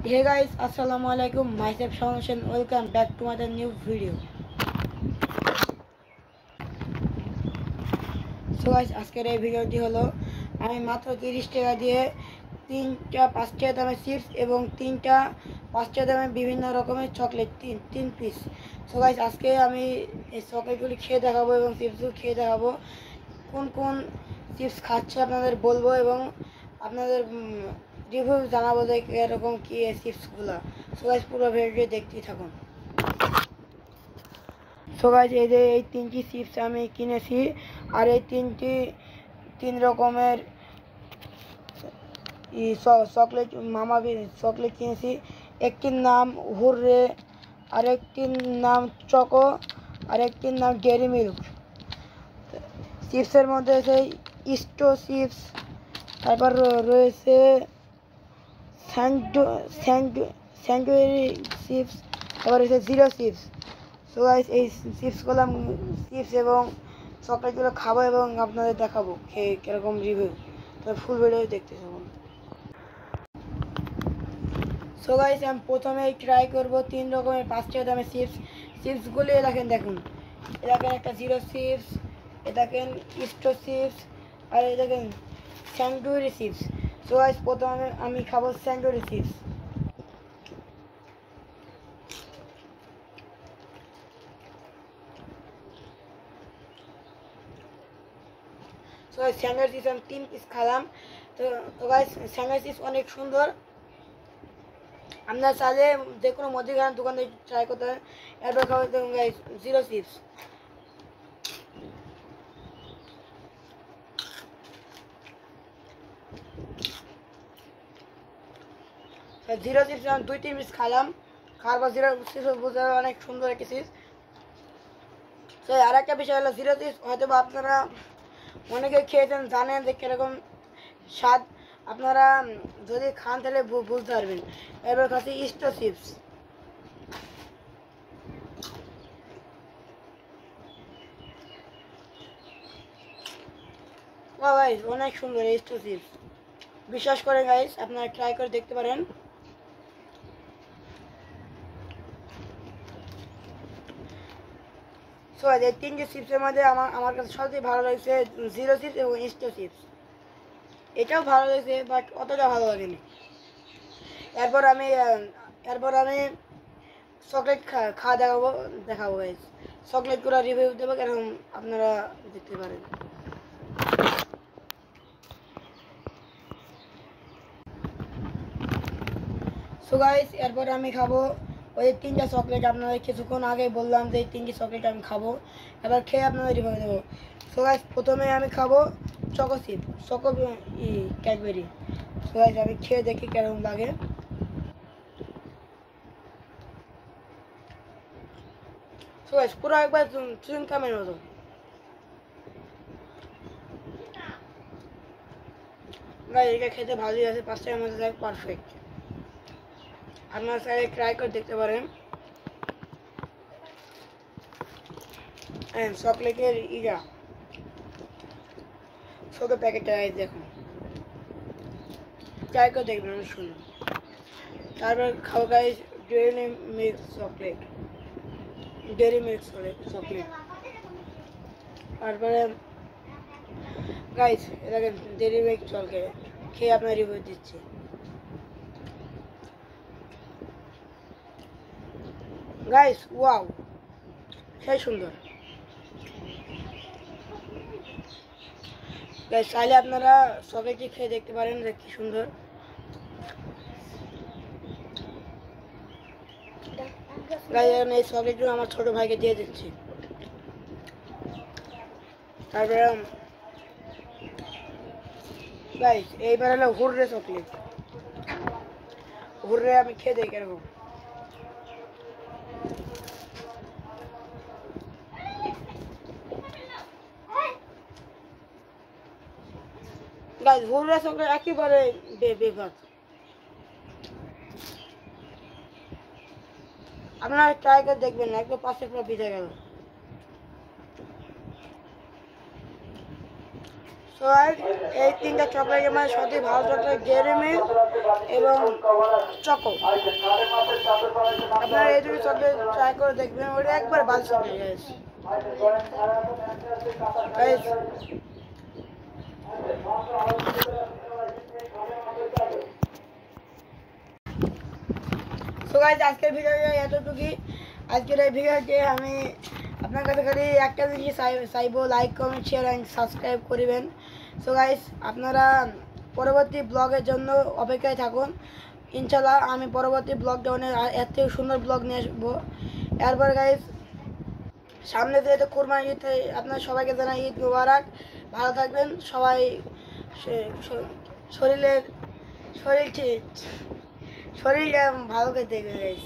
Hey guys, Assalamualaikum. Myself Shaun Hussain. Welcome back to my new video. So guys, আজকের এই ভিডিওটি হলো আমি মাত্র 30 টাকা দিয়ে 3টা 5টা দামের চিপস এবং 3টা 5টা দামের বিভিন্ন রকমের চকলেট 3 পিস। সো গাইস, আজকে আমি এই চকলেটগুলি খেয়ে দেখাবো এবং চিপসগুলো খেয়ে দেখাবো। কোন কোন চিপস খাচ্ছে আপনাদের বলবো এবং আপনাদের রিভিউ জানাবো যে এরকম কি এই চিপসগুলো। সো গাইস, পুরো ভিডিওটি দেখতেই থাকুন। সো গাইস, এই যে এই 3টি চিপস আমি কিনেছি আর এই 3 রকমের চকলেট চকলেট কিনেছি। একটির নাম হুররে, আরেকটির নাম চকো, আরেকটির নাম ডেয়ারি মিল্ক। চিপসের মধ্যে আছে ইস্টো চিপস, তারপর রয়েছে স্যান্ডুইরি চিপস, তারপর রয়েছে জিরো চিপস। সো গাইস, এই চিপসগুলো চিপস এবং চকলেটগুলো খাবো এবং আপনাদের দেখাবো খেয়ে কীরকম রিভিউ। তো ফুল ভিডিও দেখতে থাকুন। সো গাইস, আমি প্রথমেই ট্রাই করবো 3 রকমের 5টা দামের চিপসগুলি দেখুন। এ দেখেন একটা জিরো চিপস, এ দেখেন ইস্টো চিপস, আর এই দেখেন স্যান্ডুইরি চিপস। সো গাইস, প্রথমে আমি খাবো স্যান্ডুইরি চিপস। তো স্যান্ডউইচ চিপস আমি 3 পিস খেলাম। তো গাইস, স্যান্ডউইচ চিপস অনেক সুন্দর। আপনারা চাইলে যে কোনো মুদিখানার দোকান থেকে ট্রাই করতে পারেন। এরপর খাবো দেখুন guys zero chips. Zero chips আমি 2-3 পিস খেলাম। খাওয়ার পর জিরো চিপস বুঝতে অনেক সুন্দর একটি চিপস। তো আর একটা বিষয় হলো জিরো চিপস হয়তো বা আপনারা অনেকে খেয়েছেন, জানেন যে কীরকম স্বাদ। আপনারা যদি খান তাহলে বুঝতে পারবেন। এবার খাচ্ছি ইস্টো চিপস। ও গাইস, অনেক সুন্দর ইস্টো চিপস। বিশ্বাস করে গাইস, আপনারা ট্রাই করে দেখতে পারেন। সো এই 3টে চিপসের মধ্যে আমার কাছে সবচেয়ে ভালো লাগছে জিরো চিপস এবং ইস্টো চিপস। এটাও ভালো লাগছে, বাট অতটা ভালো লাগেনি। এরপর আমি চকলেট খাওয়া দেখাবো গাইস। চকলেটগুলো রিভিউ দেবো, এরকম আপনারা দেখতে পারেন। সো গাইস, এরপর আমি খাবো ওই 3টা চকলেট। আপনাদের কিছুক্ষণ আগে বললাম যে এই 3টি চকলেট আমি খাবো। এবার খেয়ে আপনাদের রিভিউ দেবো। সো গাইস, প্রথমে আমি খাবো choco chip, Cadbury. So guys, আমি খেয়ে দেখি কেরকম লাগে। সো গাইস, পুরো একবার চুইংগামের মতো। গাইস, এটা খেতে ভালোই আছে, 5টার মধ্যে লাগে পারফেক্ট। আপনারা চাইলে ট্রাই করে দেখতে পারেন। চকলেটের ছোটো প্যাকেটটা দেখুন, ট্রাই করে দেখবেন, অনেক সুন্দর। তারপর খাবো গাইস ডেয়ারি মিল্ক চকলেট। তারপরে গাইস এটাকে ডেয়ারি মিল্ক চকলেট খেয়ে আপনার রিভিউ দিচ্ছি। গাইস ওয়াও, সেই সুন্দর। গাইস, চাইলে আপনারা চকলেটটি খেয়ে দেখতে পারেন যে কি সুন্দর। গাইস, এই চকলেটগুলো আমার ছোট ভাইকে দিয়ে দিচ্ছি। তারপরে গাইস, এইবার হলো হুররে চকলেট। হুররে আমি খেয়ে দেখি এরকম। গাইস, হুররে চকলেট একেবারে বেকার। আপনারা ট্রাই করে দেখবেন না, একদম পাশে পুরো ভিজে গেল। সো এই তিনটা চকলেটের মধ্যে সবথেকে ভালো চকলেট ডেয়ারি মিল্ক এবং চকো। আপনারা এই দুটো চকলেট ট্রাই করে দেখবেন, ওটা একবার বাদ চকলেট গাইস। সো গাইস আজকের ভিডিওটা এতটুকুই। আজকের এই ভিডিওতে আমি আপনার কাছে খালি একটা জিনিস চাইবো, like comment share and subscribe করবেন। সো গাইস আপনারা পরবর্তী ব্লগের জন্য অপেক্ষায় থাকুন। ইনশাল্লাহ আমি পরবর্তী ব্লগটা অনেক এর থেকে সুন্দর ব্লগ নিয়ে আসবো। এরপর গাইস সামনে যেহেতু কোরবানি ঈদ, আপনার সবাইকে জানাই ঈদ মুবারক। ভালো থাকবেন সবাই, শরীরটা ভালো করে দেখবেন গাইস।